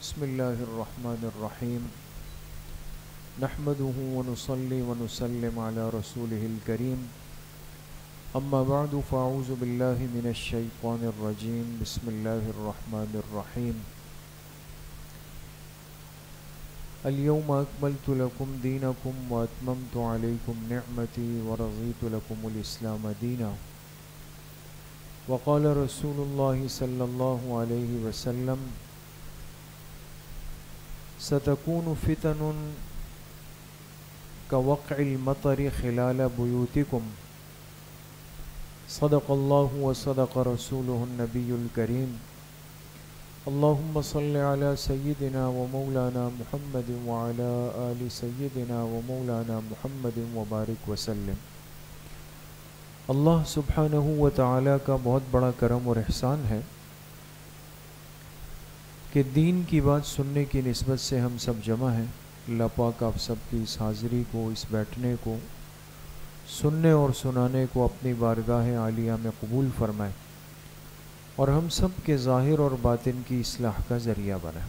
بسم اللہ الرحمن الرحیم نحمده ونصلي ونسلم على رسوله الكريم اما بعد فاعوذ باللہ من الشیطان الرجیم بسم اللہ الرحمن الرحیم اليوم اکملت لکم دینکم واتممت علیکم نعمتی ورضیت لکم الاسلام دینا وقال رسول اللہ صلی اللہ علیہ وسلم ستكون فتن كوقع المطر خلال بيوتكم صدق الله وصدق رسوله النبي الكريم اللهم صل على سيدنا ومولانا محمد وعلى آل سيدنا ومولانا محمد وبارك وسلم۔ اللہ سبحانہ و تعالیٰ کا بہت بڑا کرم اور احسان ہے کہ دین کی بات سننے کی نسبت سے ہم سب جمع ہیں۔ اللہ پاک آپ سب کی اس حاضری کو، اس بیٹھنے کو، سننے اور سنانے کو اپنی بارگاہ عالیہ میں قبول فرمائے اور ہم سب کے ظاہر اور باطن کی اصلاح کا ذریعہ بنائے۔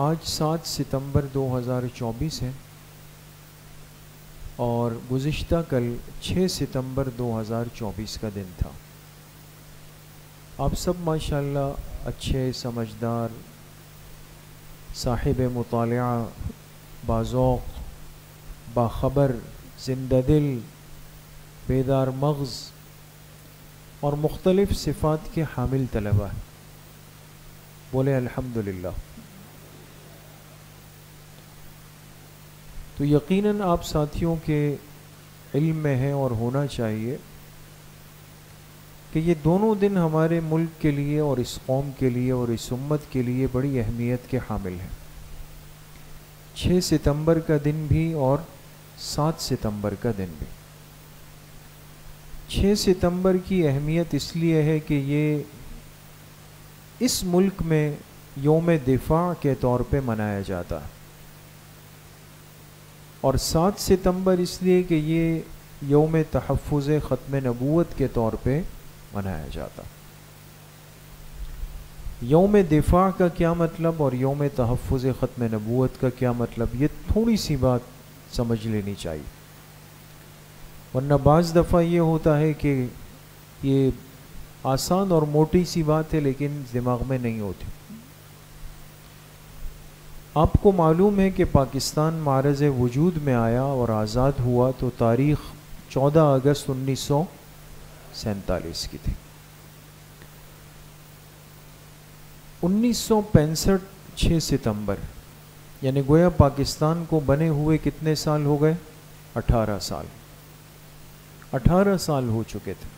آج 7 ستمبر 2024 ہے اور گزشتہ کل 6 ستمبر 2024 کا دن تھا۔ آپ سب ماشاءاللہ اچھے، سمجھدار، صاحب مطالعہ، باذوق، باخبر، زندہ دل، بیدار مغز اور مختلف صفات کے حامل طلبہ ہیں۔ بولے الحمدللہ۔ تو یقیناً آپ ساتھیوں کے علم میں ہے اور ہونا چاہیے کہ یہ دونوں دن ہمارے ملک کے لیے اور اس قوم کے لیے اور اس امت کے لیے بڑی اہمیت کے حامل ہیں۔ 6 ستمبر کا دن بھی اور 7 ستمبر کا دن بھی۔ 6 ستمبر کی اہمیت اس لیے ہے کہ یہ اس ملک میں یوم دفاع کے طور پہ منایا جاتا ہے، اور 7 ستمبر اس لیے کہ یہ یوم تحفظ ختم نبوت کے طور پہ منایا جاتا۔ یوم دفاع کا کیا مطلب اور یوم تحفظ ختم نبوت کا کیا مطلب، یہ تھوڑی سی بات سمجھ لینی چاہیے، ورنہ بعض دفعہ یہ ہوتا ہے کہ یہ آسان اور موٹی سی بات ہے لیکن دماغ میں نہیں ہوتی۔ آپ کو معلوم ہے کہ پاکستان معرض وجود میں آیا اور آزاد ہوا تو تاریخ 14 اگست 1947 کی تھی۔ 1965 6 ستمبر یعنی گویا پاکستان کو بنے ہوئے کتنے سال ہو گئے؟ 18 سال۔ 18 سال ہو چکے تھے۔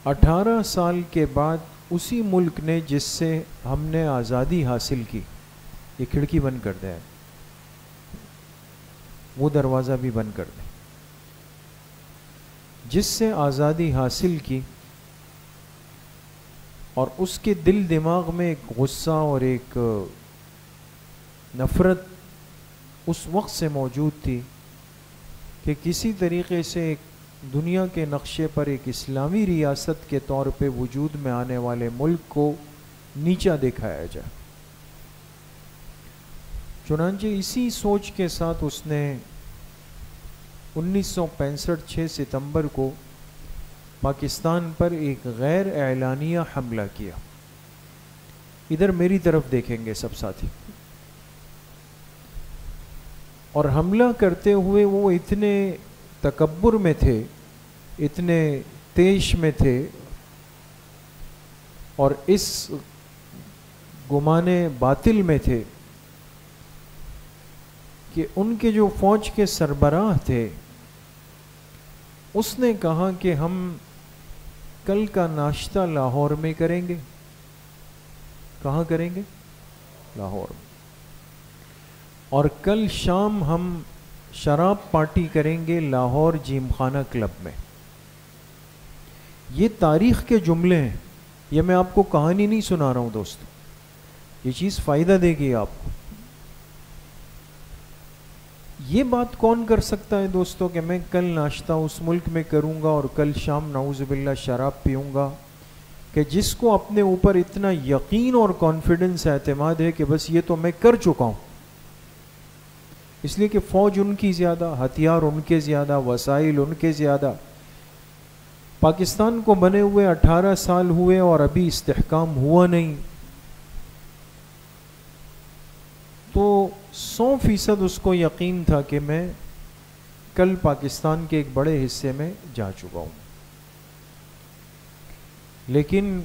18 سال کے بعد اسی ملک نے جس سے ہم نے آزادی حاصل کی، یہ کھڑکی بند کر دیں، وہ دروازہ بھی بند کر دیں، جس سے آزادی حاصل کی اور اس کے دل دماغ میں ایک غصہ اور ایک نفرت اس وقت سے موجود تھی کہ کسی طریقے سے ایک دنیا کے نقشے پر ایک اسلامی ریاست کے طور پہ وجود میں آنے والے ملک کو نیچا دکھایا جائے۔ چنانچہ اسی سوچ کے ساتھ اس نے 1965 6 ستمبر کو پاکستان پر ایک غیر اعلانیہ حملہ کیا۔ ادھر میری طرف دیکھیں گے سب ساتھی۔ اور حملہ کرتے ہوئے وہ اتنے تکبر میں تھے، اتنے تیش میں تھے اور اس گمانے باطل میں تھے کہ ان کے جو فوج کے سربراہ تھے اس نے کہا کہ ہم کل کا ناشتہ لاہور میں کریں گے۔ کہاں کریں گے؟ لاہور میں۔ اور کل شام ہم شراب پارٹی کریں گے لاہور جیم خانہ کلب میں۔ یہ تاریخ کے جملے ہیں، یہ میں آپ کو کہانی نہیں سنا رہا ہوں دوستو، یہ چیز فائدہ دے گی آپ کو۔ یہ بات کون کر سکتا ہے دوستو کہ میں کل ناشتہ اس ملک میں کروں گا اور کل شام نعوذ باللہ شراب پیوں گا؟ کہ جس کو اپنے اوپر اتنا یقین اور کانفیڈنس اعتماد ہے کہ بس یہ تو میں کر چکا ہوں، اس لیے کہ فوج ان کی زیادہ، ہتھیار ان کے زیادہ، وسائل ان کے زیادہ. پاکستان کو بنے ہوئے 18 سال ہوئے اور ابھی استحکام ہوا نہیں، تو 100% اس کو یقین تھا کہ میں کل پاکستان کے ایک بڑے حصے میں جا چکا ہوں. لیکن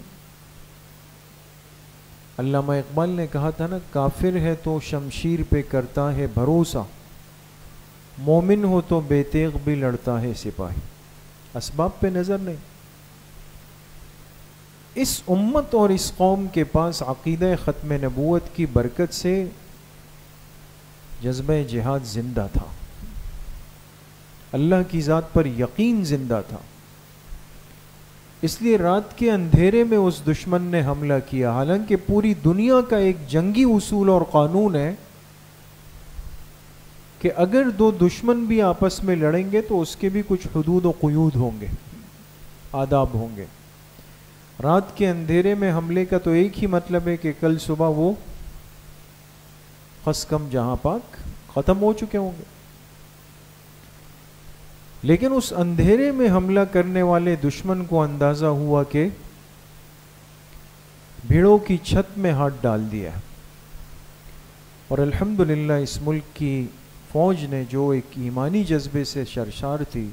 علامہ اقبال نے کہا تھا نا، کافر ہے تو شمشیر پہ کرتا ہے بھروسہ، مومن ہو تو بے تیغ بھی لڑتا ہے سپاہی. اسباب پہ نظر نہیں. اس امت اور اس قوم کے پاس عقیدہ ختم نبوت کی برکت سے جذبہ جہاد زندہ تھا، اللہ کی ذات پر یقین زندہ تھا. اس لیے رات کے اندھیرے میں اس دشمن نے حملہ کیا. حالانکہ پوری دنیا کا ایک جنگی اصول اور قانون ہے کہ اگر دو دشمن بھی آپس میں لڑیں گے تو اس کے بھی کچھ حدود و قیود ہوں گے، آداب ہوں گے. رات کے اندھیرے میں حملے کا تو ایک ہی مطلب ہے کہ کل صبح وہ خس کم جہاں پاک ختم ہو چکے ہوں گے. لیکن اس اندھیرے میں حملہ کرنے والے دشمن کو اندازہ ہوا کہ بھیڑوں کی چھت میں ہاتھ ڈال دیا. اور الحمدللہ اس ملک کی فوج نے جو ایک ایمانی جذبے سے سرشار تھی،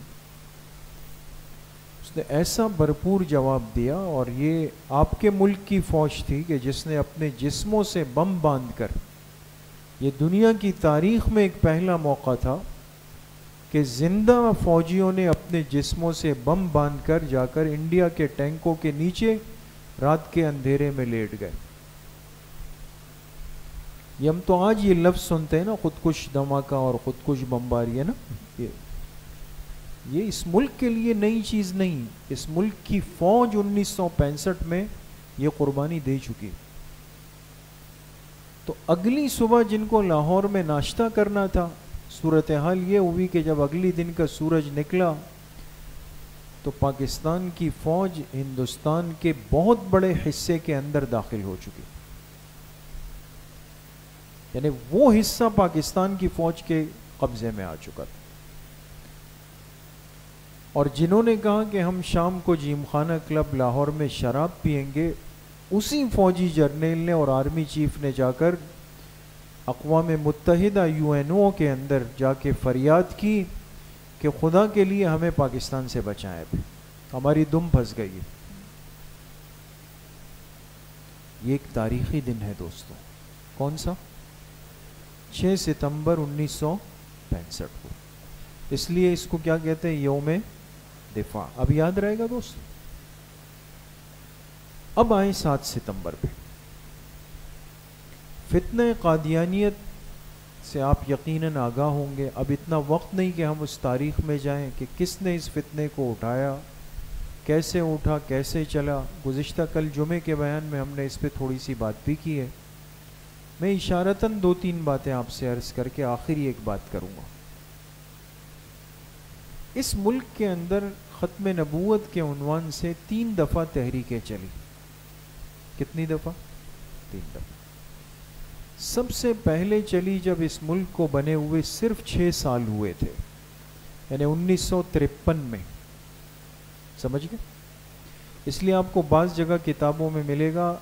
اس نے ایسا بھرپور جواب دیا. اور یہ آپ کے ملک کی فوج تھی کہ جس نے اپنے جسموں سے بم باندھ کر، یہ دنیا کی تاریخ میں ایک پہلا موقع تھا کہ زندہ فوجیوں نے اپنے جسموں سے بم باندھ کر جا کر انڈیا کے ٹینکوں کے نیچے رات کے اندھیرے میں لیٹ گئے. یہ ہم تو آج یہ لفظ سنتے ہیں نا، خودکش دھماکہ اور خودکش بمباری، ہے نا. یہ اس ملک کے لیے نئی چیز نہیں. اس ملک کی فوج 1965 میں یہ قربانی دے چکی. تو اگلی صبح جن کو لاہور میں ناشتہ کرنا تھا، صورتحال یہ ہوئی کہ جب اگلی دن کا سورج نکلا تو پاکستان کی فوج ہندوستان کے بہت بڑے حصے کے اندر داخل ہو چکی. یعنی وہ حصہ پاکستان کی فوج کے قبضے میں آ چکا تھا. اور جنہوں نے کہا کہ ہم شام کو جیم خانہ کلب لاہور میں شراب پئیں گے، اسی فوجی جرنیل نے اور آرمی چیف نے جا کر اقوام متحدہ UN کے اندر جا کے فریاد کی کہ خدا کے لیے ہمیں پاکستان سے بچائیں، ہماری دم پھنس گئی. یہ ایک تاریخی دن ہے دوستو. کون سا؟ 6 ستمبر 1965 کو. اس لیے اس کو کیا کہتے ہیں؟ یوم دفاع. اب یاد رہے گا دوست. اب آئیں 7 ستمبر پہ. فتنہ قادیانیت سے آپ یقیناً آگاہ ہوں گے. اب اتنا وقت نہیں کہ ہم اس تاریخ میں جائیں کہ کس نے اس فتنے کو اٹھایا، کیسے اٹھا، کیسے چلا. گزشتہ کل جمعے کے بیان میں ہم نے اس پہ تھوڑی سی بات بھی کی ہے. میں اشارتاً 2-3 باتیں آپ سے عرض کر کے آخری ایک بات کروں گا. اس ملک کے اندر ختم نبوت کے عنوان سے 3 دفعہ تحریکیں چلی. کتنی دفعہ؟ 3 دفعہ. سب سے پہلے چلی جب اس ملک کو بنے ہوئے صرف 6 سال ہوئے تھے، یعنی 1953 میں. سمجھ گئے؟ اس لیے آپ کو بعض جگہ کتابوں میں ملے گا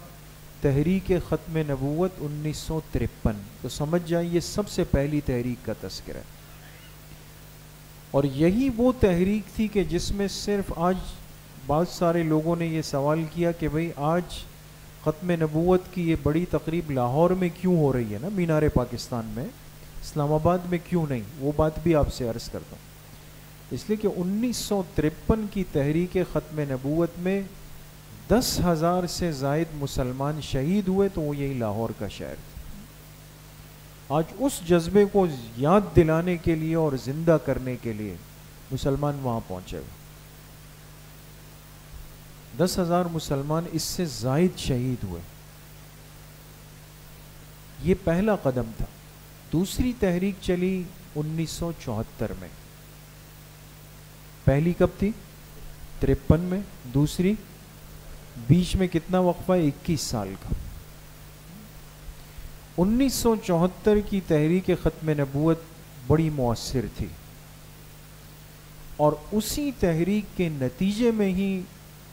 تحریک ختم نبوت 1953. تو سمجھ جائیے سب سے پہلی تحریک کا تذکرہ ہے. اور یہی وہ تحریک تھی کہ جس میں صرف آج بہت سارے لوگوں نے یہ سوال کیا کہ بھئی آج ختم نبوت کی یہ بڑی تقریب لاہور میں کیوں ہو رہی ہے نا، مینار پاکستان میں، اسلام آباد میں کیوں نہیں؟ وہ بات بھی آپ سے عرض کرتا ہوں. اس لیے کہ 1953 کی تحریک ختم نبوت میں 10,000 سے زائد مسلمان شہید ہوئے، تو وہ یہی لاہور کا شہر تھا. آج اس جذبے کو یاد دلانے کے لیے اور زندہ کرنے کے لیے مسلمان وہاں پہنچے ہوئے. 10,000 مسلمان اس سے زائد شہید ہوئے. یہ پہلا قدم تھا. دوسری تحریک چلی 1974 میں. پہلی کب تھی؟ 53 میں. دوسری بیچ میں کتنا وقفہ؟ 21 سال کا۔ 1974 کی تحریک ختم نبوت بڑی مؤثر تھی، اور اسی تحریک کے نتیجے میں ہی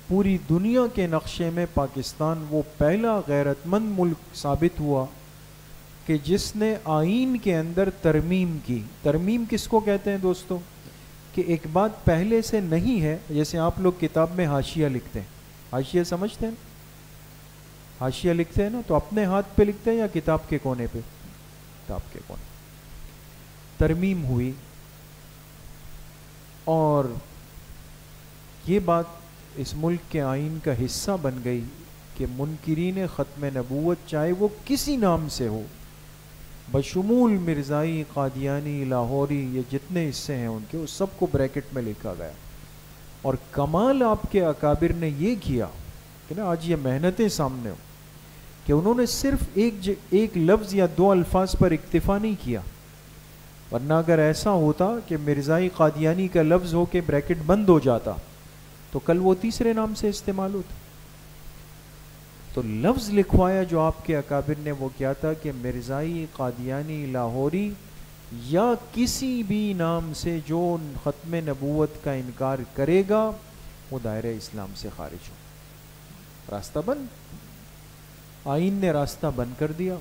پوری دنیا کے نقشے میں پاکستان وہ پہلا غیرت مند ملک ثابت ہوا کہ جس نے آئین کے اندر ترمیم کی۔ ترمیم کس کو کہتے ہیں دوستو؟ کہ ایک بات پہلے سے نہیں ہے، جیسے آپ لوگ کتاب میں حاشیہ لکھتے ہیں، حاشیہ سمجھتے ہیں؟ حاشیہ لکھتے ہیں نا، تو اپنے ہاتھ پہ لکھتے ہیں یا کتاب کے کونے پہ؟ کتاب کے کونے۔ ترمیم ہوئی، اور یہ بات اس ملک کے آئین کا حصہ بن گئی کہ منکرین ختم نبوت چاہے وہ کسی نام سے ہو، بشمول مرزائی، قادیانی، لاہوری، یہ جتنے حصے ہیں ان کے، اس سب کو بریکٹ میں لکھا گیا۔ اور کمال آپ کے اکابر نے یہ کیا کہ نا آج یہ محنتیں سامنے ہو کہ انہوں نے صرف ایک لفظ یا دو الفاظ پر اکتفا نہیں کیا، ورنہ اگر ایسا ہوتا کہ مرزائی قادیانی کا لفظ ہو کے بریکٹ بند ہو جاتا تو کل وہ تیسرے نام سے استعمال ہوتا۔ تو لفظ لکھوایا جو آپ کے اکابر نے وہ کیا تھا کہ مرزائی، قادیانی، لاہوری یا کسی بھی نام سے جو ختم نبوت کا انکار کرے گا وہ دائرہ اسلام سے خارج ہو۔ راستہ بند، آئین نے راستہ بند کر دیا،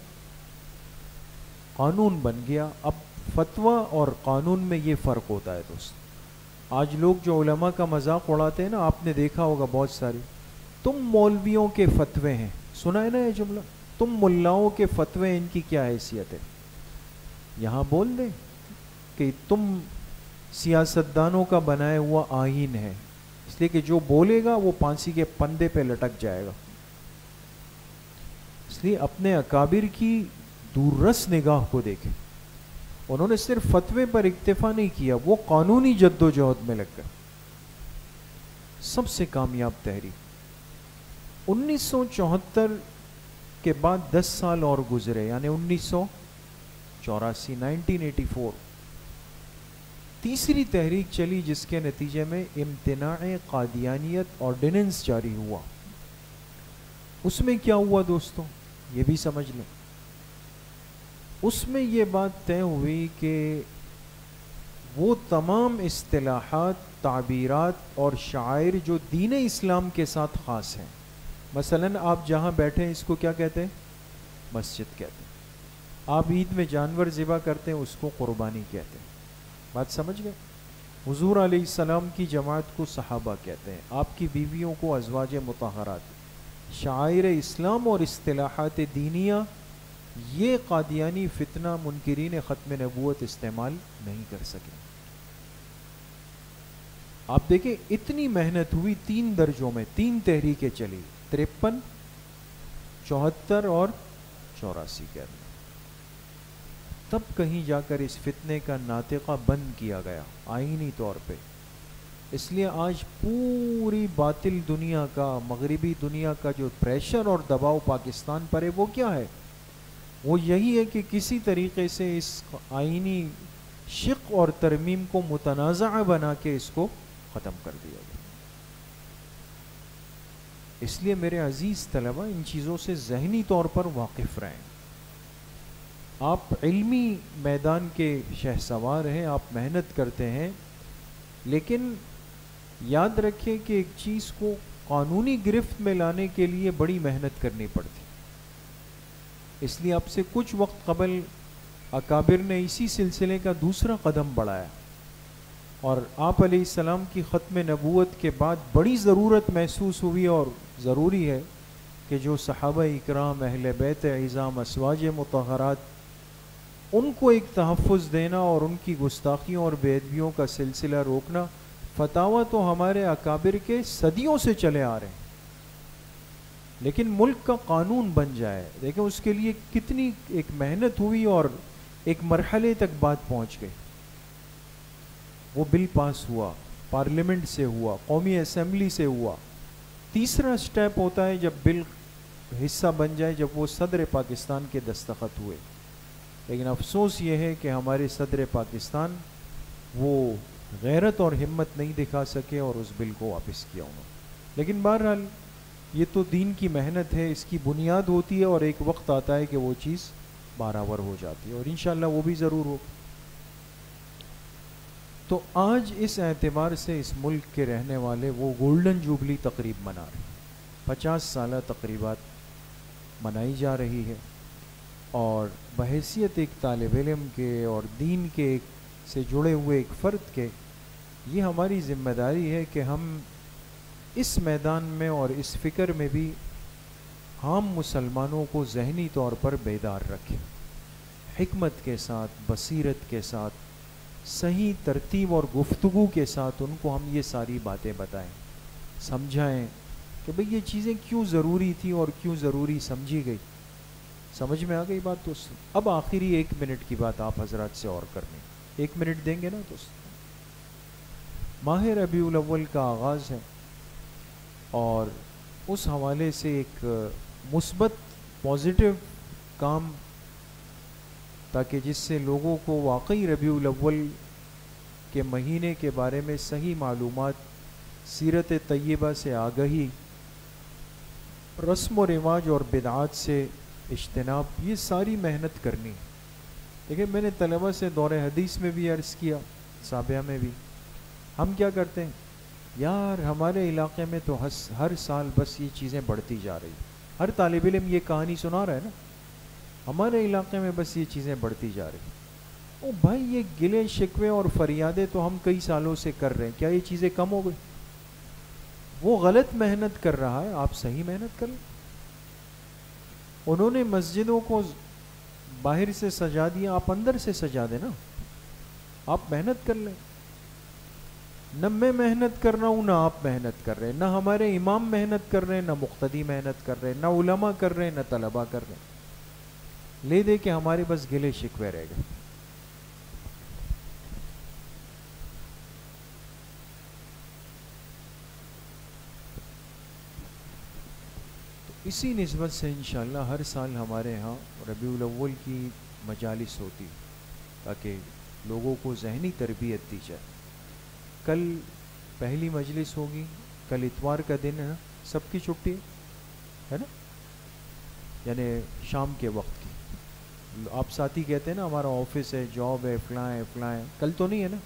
قانون بن گیا۔ اب فتویٰ اور قانون میں یہ فرق ہوتا ہے دوست۔ آج لوگ جو علماء کا مذاق اڑاتے ہیں نا، آپ نے دیکھا ہوگا بہت ساری، تم مولویوں کے فتوے ہیں، سنا ہے نا یہ جملہ؟ تم ملاؤں کے فتوے، ان کی کیا حیثیت ہے؟ یہاں بول دیں کہ تم سیاستدانوں کا بنایا ہوا آئین ہے، اس لیے کہ جو بولے گا وہ پھانسی کے پندے پہ لٹک جائے گا۔ اس لیے اپنے اکابر کی دوررس نگاہ کو دیکھیں، انہوں نے صرف فتوے پر اکتفا نہیں کیا، وہ قانونی جد و جہد میں لگ گئے۔ سب سے کامیاب تحریک۔ 1974 کے بعد 10 سال اور گزرے، یعنی 1984 1984 تیسری تحریک چلی، جس کے نتیجے میں امتناع قادیانیت آرڈیننس جاری ہوا۔ اس میں کیا ہوا دوستوں، یہ بھی سمجھ لیں۔ اس میں یہ بات طے ہوئی کہ وہ تمام اصطلاحات، تعبیرات اور شعائر جو دین اسلام کے ساتھ خاص ہیں، مثلاً آپ جہاں بیٹھے ہیں اس کو کیا کہتے ہیں؟ مسجد کہتے ہیں۔ آپ عید میں جانور ذبح کرتے ہیں، اس کو قربانی کہتے ہیں۔ بات سمجھ گئے؟ حضور علیہ السلام کی جماعت کو صحابہ کہتے ہیں، آپ کی بیویوں کو ازواج مطہرات۔ شعائر اسلام اور اصطلاحات دینیہ یہ قادیانی فتنہ منکرین ختم نبوت استعمال نہیں کر سکے۔ آپ دیکھیں اتنی محنت ہوئی، 3 درجوں میں 3 تحریکیں چلی، 53، 74 اور 84 کے اندر، تب کہیں جا کر اس فتنے کا ناطقہ بند کیا گیا آئینی طور پہ۔ اس لیے آج پوری باطل دنیا کا، مغربی دنیا کا جو پریشر اور دباؤ پاکستان پر ہے وہ کیا ہے؟ وہ یہی ہے کہ کسی طریقے سے اس آئینی شق اور ترمیم کو متنازع بنا کے اس کو ختم کر دیا گیا۔ اس لیے میرے عزیز طلبہ، ان چیزوں سے ذہنی طور پر واقف رہیں۔ آپ علمی میدان کے شہسوار ہیں، آپ محنت کرتے ہیں، لیکن یاد رکھیں کہ ایک چیز کو قانونی گرفت میں لانے کے لیے بڑی محنت کرنی پڑتی۔ اس لیے اب سے کچھ وقت قبل اکابر نے اسی سلسلے کا دوسرا قدم بڑھایا، اور آپ علیہ السلام کی ختم نبوت کے بعد بڑی ضرورت محسوس ہوئی، اور ضروری ہے کہ جو صحابہ اکرام، اہل بیت اعظام، ازواج مطہرات، ان کو ایک تحفظ دینا اور ان کی گستاخیوں اور بے ادبیوں کا سلسلہ روکنا۔ فتاویٰ تو ہمارے اکابر کے صدیوں سے چلے آ رہے ہیں، لیکن ملک کا قانون بن جائے، دیکھیں اس کے لیے کتنی ایک محنت ہوئی، اور ایک مرحلے تک بات پہنچ گئی۔ وہ بل پاس ہوا، پارلیمنٹ سے ہوا، قومی اسمبلی سے ہوا۔ تیسرا سٹیپ ہوتا ہے جب بل حصہ بن جائے، جب وہ صدر پاکستان کے دستخط ہوئے۔ لیکن افسوس یہ ہے کہ ہمارے صدر پاکستان وہ غیرت اور ہمت نہیں دکھا سکے اور اس بل کو واپس کیا انہوں نے۔ لیکن بہرحال یہ تو دین کی محنت ہے، اس کی بنیاد ہوتی ہے، اور ایک وقت آتا ہے کہ وہ چیز برابر ہو جاتی ہے، اور انشاءاللہ وہ بھی ضرور ہو۔ تو آج اس اعتبار سے اس ملک کے رہنے والے وہ گولڈن جوبلی تقریب منا رہے ہیں، 50 سالہ تقریبات منائی جا رہی ہے، اور بحیثیت ایک طالب علم کے اور دین کے سے جڑے ہوئے ایک فرد کے، یہ ہماری ذمہ داری ہے کہ ہم اس میدان میں اور اس فکر میں بھی عام مسلمانوں کو ذہنی طور پر بیدار رکھیں، حکمت کے ساتھ، بصیرت کے ساتھ، صحیح ترتیب اور گفتگو کے ساتھ ان کو ہم یہ ساری باتیں بتائیں، سمجھائیں کہ بھئی یہ چیزیں کیوں ضروری تھیں اور کیوں ضروری سمجھی گئی۔ سمجھ میں آ گئی بات؟ تو اب آخری 1 منٹ کی بات آپ حضرات سے اور کرنی، 1 منٹ دیں گے نا؟ تو ماہ ربیع الاول کا آغاز ہے، اور اس حوالے سے ایک مثبت پازیٹیو کام، تاکہ جس سے لوگوں کو واقعی ربیع الاول کے مہینے کے بارے میں صحیح معلومات، سیرت طیبہ سے آگہی، رسم و رواج اور بدعات سے اجتناب، یہ ساری محنت کرنی۔ دیکھیں میں نے طلبہ سے دور حدیث میں بھی عرض کیا، سابعہ میں بھی، ہم کیا کرتے ہیں یار، ہمارے علاقے میں تو ہر سال بس یہ چیزیں بڑھتی جا رہی، ہر طالب علم یہ کہانی سنا رہا ہے نا، ہمارے علاقے میں بس یہ چیزیں بڑھتی جا رہی۔ او بھائی، یہ گلے شکوے اور فریادیں تو ہم کئی سالوں سے کر رہے ہیں، کیا یہ چیزیں کم ہو گئی؟ وہ غلط محنت کر رہا ہے، آپ صحیح محنت کر لیں۔ انہوں نے مسجدوں کو باہر سے سجا دیا، آپ اندر سے سجا دیں نا، آپ محنت کر لیں۔ نہ میں محنت کر رہا ہوں، نہ آپ محنت کر رہے ہیں، نہ ہمارے امام محنت کر رہے ہیں، نہ مقتدی محنت کر رہے ہیں، نہ علماء کر رہے ہیں، نہ طلباء کر رہے ہیں، لے دے کے ہمارے بس گلے شکوے رہ گئے۔ اسی نسبت سے انشاءاللہ ہر سال ہمارے ہاں ربیع الاول کی مجالس ہوتی، تاکہ لوگوں کو ذہنی تربیت دی جائے۔ کل پہلی مجلس ہوگی، کل اتوار کا دن ہے، سب کی چھٹی ہے نا، یعنی شام کے وقت کی۔ آپ ساتھی کہتے ہیں نا ہمارا آفس ہے، جاب ہے، فلاں ہے فلاں ہے، کل تو نہیں ہے نا،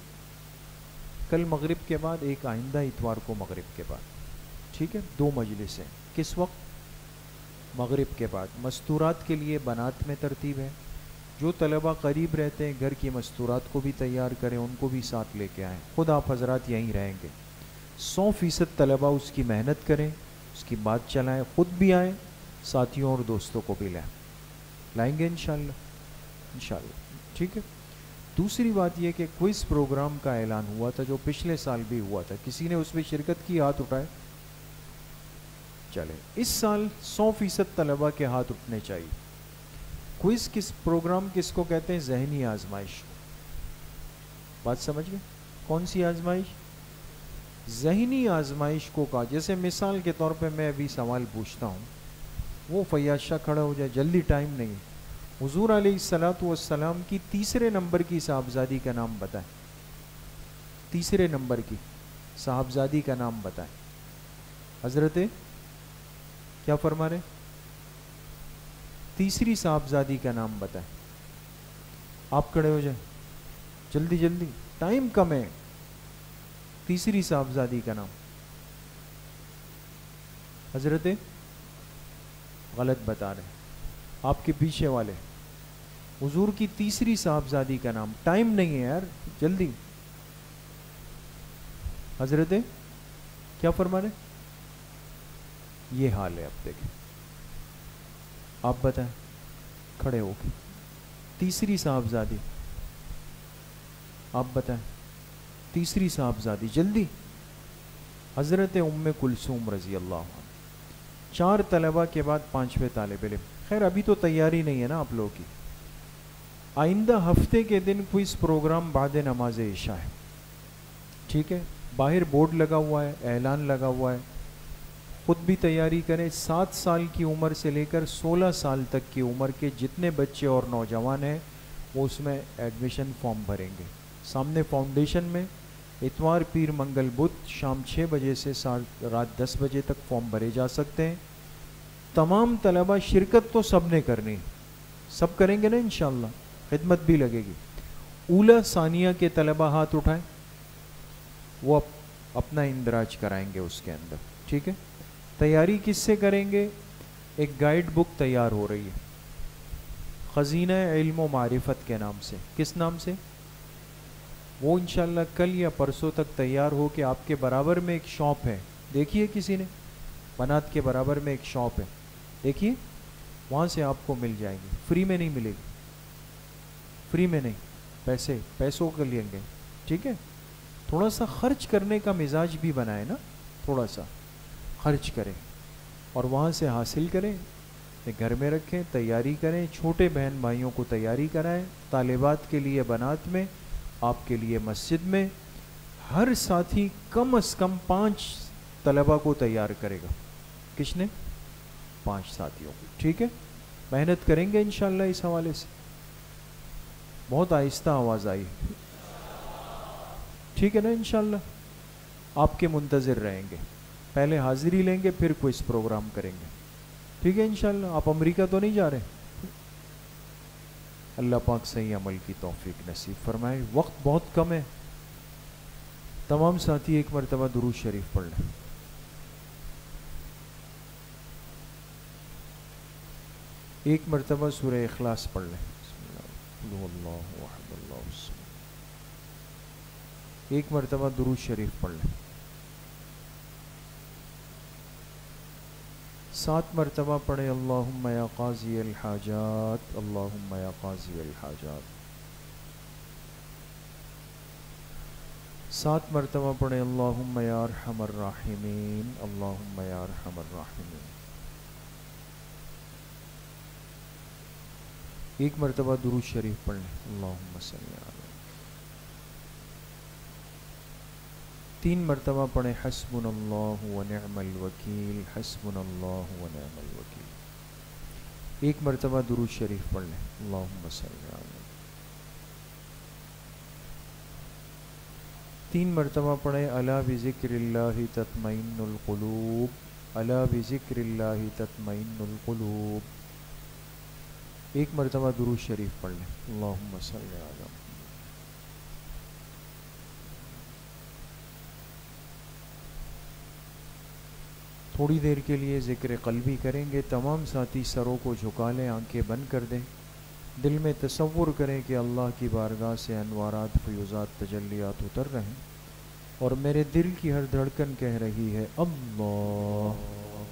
کل مغرب کے بعد، ایک آئندہ اتوار کو مغرب کے بعد، ٹھیک ہے، 2 مجلسیں۔ کس وقت؟ مغرب کے بعد۔ مستورات کے لیے بنات میں ترتیب ہے، جو طلبہ قریب رہتے ہیں گھر کی مستورات کو بھی تیار کریں، ان کو بھی ساتھ لے کے آئیں، خود آپ حضرات یہیں رہیں گے۔ 100% طلبہ اس کی محنت کریں، اس کی بات چلائیں، خود بھی آئیں، ساتھیوں اور دوستوں کو بھی لائیں گے انشاءاللہ، ٹھیک ہے۔ دوسری بات یہ کہ کوئز پروگرام کا اعلان ہوا تھا، جو پچھلے سال بھی ہوا تھا، کسی نے اس میں شرکت کی؟ ہاتھ اٹھائے۔ چلے، اس سال 100% طلبہ کے ہاتھ اٹھنے چاہیے۔ کوئز کس پروگرام کس کو کہتے ہیں؟ ذہنی آزمائش۔ بات سمجھ گئے؟ کون سی آزمائش؟ ذہنی آزمائش کو کہا۔ جیسے مثال کے طور پہ میں ابھی سوال پوچھتا ہوں، وہ فیاض شاہ کھڑا ہو جائے، جلدی، ٹائم نہیں۔ حضور علیہ السلام کی تیسرے نمبر کی صاحبزادی کا نام بتائیں، تیسرے نمبر کی صاحبزادی کا نام بتائیں۔ حضرت کیا فرما رہے؟ تیسری صاحبزادی کا نام بتائیں۔ آپ کھڑے ہو جائیں، جلدی جلدی، ٹائم کم ہے۔ تیسری صاحبزادی کا نام؟ حضرت غلط بتا رہے ہیں، آپ کے پیچھے والے۔ حضور کی تیسری صاحبزادی کا نام، ٹائم نہیں ہے یار، جلدی۔ حضرت کیا فرما رہے؟ یہ حال ہے، اب دیکھیں، آپ بتائیں کھڑے ہو کے، تیسری صاحبزادی، آپ بتائیں تیسری صاحبزادی، جلدی۔ حضرت ام کلثوم رضی اللہ عنہ۔ 4 طلبہ کے بعد 5ویں طالب علم۔ خیر ابھی تو تیاری نہیں ہے نا آپ لوگوں کی، آئندہ ہفتے کے دن کوئز پروگرام بعد نماز عشاء ہے، ٹھیک ہے۔ باہر بورڈ لگا ہوا ہے، اعلان لگا ہوا ہے، خود بھی تیاری کریں۔ 7 سال کی عمر سے لے کر 16 سال تک کی عمر کے جتنے بچے اور نوجوان ہیں وہ اس میں ایڈمیشن فارم بھریں گے۔ سامنے فاؤنڈیشن میں اتوار پیر منگل بدھ شام 6 بجے سے رات 10 بجے تک فارم بھرے جا سکتے ہیں. تمام طلبہ شرکت تو سب نے کرنی, سب کریں گے نا انشاءاللہ, خدمت بھی لگے گی. اولا ثانیہ کے طلبہ ہاتھ اٹھائیں, وہ اپنا اندراج کرائیں گے اس کے اندر, ٹھیک ہے. تیاری کس سے کریں گے؟ ایک گائیڈ بک تیار ہو رہی ہے خزینہ علم و معرفت کے نام سے. کس نام سے؟ وہ انشاءاللہ کل یا پرسوں تک تیار ہو کے آپ کے برابر میں ایک شاپ ہے, دیکھیے کسی نے, بنات کے برابر میں ایک شاپ ہے, دیکھیے وہاں سے آپ کو مل جائے گی. فری میں نہیں ملے گی, فری میں نہیں, پیسوں کے لیں گے, ٹھیک ہے. تھوڑا سا خرچ کرنے کا مزاج بھی بنائے نا, تھوڑا سا خرچ کریں اور وہاں سے حاصل کریں, گھر میں رکھیں, تیاری کریں. چھوٹے بہن بھائیوں کو تیاری کرائیں, طالبات کے لیے بنات میں, آپ کے لیے مسجد میں. ہر ساتھی کم از کم 5 طلبہ کو تیار کرے گا. کس نے؟ 5 ساتھیوں کو, ٹھیک ہے. محنت کریں گے انشاءاللہ اس حوالے سے. بہت آہستہ آواز آئی, ٹھیک ہے نا. انشاءاللہ آپ کے منتظر رہیں گے. پہلے حاضری لیں گے, پھر کوئی پروگرام کریں گے, ٹھیک ہے انشاءاللہ. آپ امریکہ تو نہیں جا رہے؟ اللہ پاک صحیح عمل کی توفیق نصیب فرمائے. وقت بہت کم ہے. تمام ساتھی ایک مرتبہ درود شریف پڑھ لیں. ایک مرتبہ سورہ اخلاص پڑھ لیں. بسم اللہ وحد اللہ الصمد. ایک مرتبہ درود شریف پڑھ لیں. 7 مرتبہ پڑھیں اللہم یا قاضی الحاجات, اللہم یا قاضی الحاجات. 7 مرتبہ پڑھیں اللہم یا ارحم الراحمین, اللہم یا ارحم الراحمین. ایک مرتبہ درود شریف پڑھ لیں. اللہم صلی علی. 3 مرتبہ پڑھیں حسبنا اللہ و نعم الوکیل, حسبنا اللہ و نعم الوکیل. ایک مرتبہ درود شریف پڑھ لیں. اللہم صلی علی. 3 مرتبہ پڑھیں الا بذکر اللہ تطمئن القلوب, الا بذکر اللہ تطمئن القلوب. ایک مرتبہ درود شریف پڑھ لیں. اللہم صلی علی. تھوڑی دیر کے لیے ذکر قلبی کریں گے. تمام ساتھی سروں کو جھکا لیں, آنکھیں بند کر دیں. دل میں تصور کریں کہ اللہ کی بارگاہ سے انوارات, فیوزات, تجلیات اتر رہے ہیں اور میرے دل کی ہر دھڑکن کہہ رہی ہے اللہ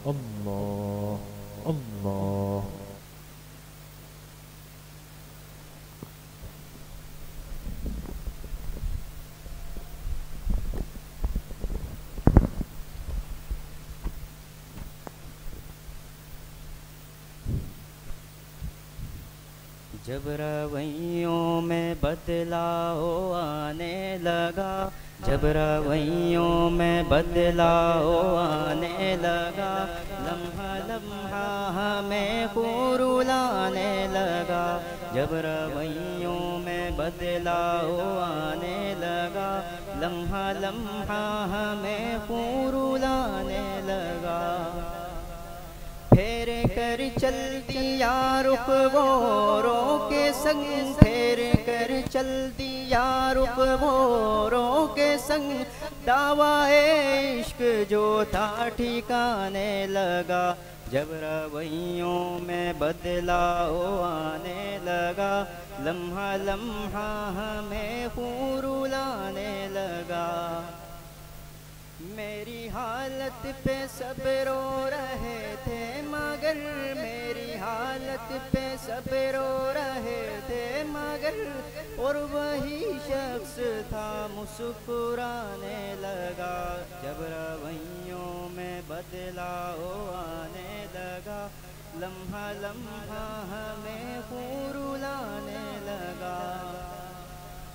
اللہ اللہ. جب رویوں میں بدلاؤ آنے لگا, جب رویوں میں بدلاؤ آنے لگا, لمحہ لمحہ ہمیں خور لانے لگا. جب رویوں میں بدلاؤ آنے لگا, لمحہ لمحہ ہمیں خور لانے لگا. پھیر کر چل دیا رخ غوروں کے سنگ, پھیر کر چل دیا رخ غوروں کے سنگ. دعویٰ عشق جو تھا ٹھکانے لگا. جب رویوں میں بدلاؤ آنے لگا, لمحہ لمحہ ہمیں خور لانے لگا. میری حالت پہ سب رو رہے تھے مگر, میری حالت پہ سب رو رہے تھے مگر, اور وہی شخص تھا مسکرانے لگا. جب رویوں میں بدلاؤ آنے لگا, لمحہ لمحہ ہمیں خور لانے لگا.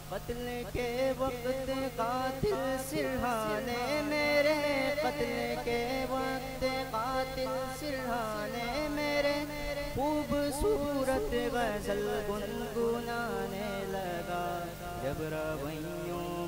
قتل کے وقت قاتل سرحانے میرے, قتل کے وقت قاتل سرحانے میرے, خوبصورت غزل گنگنانے لگا. جب رویوں